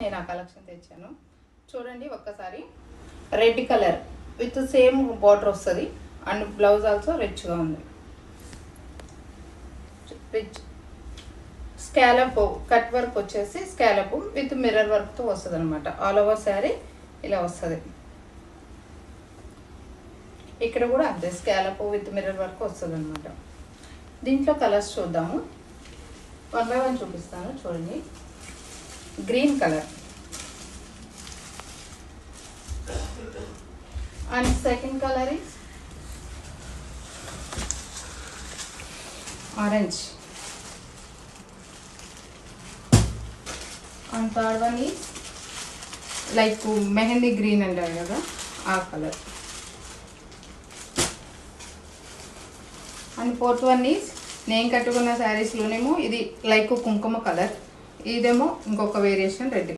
నేను ఆ కలెక్షన్ తెచ్చాను చూడండి ఒక్కసారి red colour with same border వస్తుంది అండ్ బ్లౌజ్ ఆల్సో రిచ్గా ఉంది రిచ్ స్కాలప్ కట్ వర్క్ వచ్చేసి స్కాలప్ విత్ మిర్రర్ వర్క్తో వస్తుంది అనమాట ఆల్ ఓవర్ శారీ ఇలా వస్తుంది ఇక్కడ కూడా అంతే స్కాలప్ విత్ మిర్రర్ వర్క్ వస్తుంది అనమాట దీంట్లో కలర్స్ చూద్దాము వన్ బై వన్ చూపిస్తాను చూడండి green colour and second color is orange and third one is like mehendi green అంటారు కదా ఆ colour and fourth one is నేను కట్టుకున్న శారీస్ లోనేమో ఇది లైక్ కుంకుమ కలర్ ఇదేమో ఇంకొక వేరియేషన్ రెడ్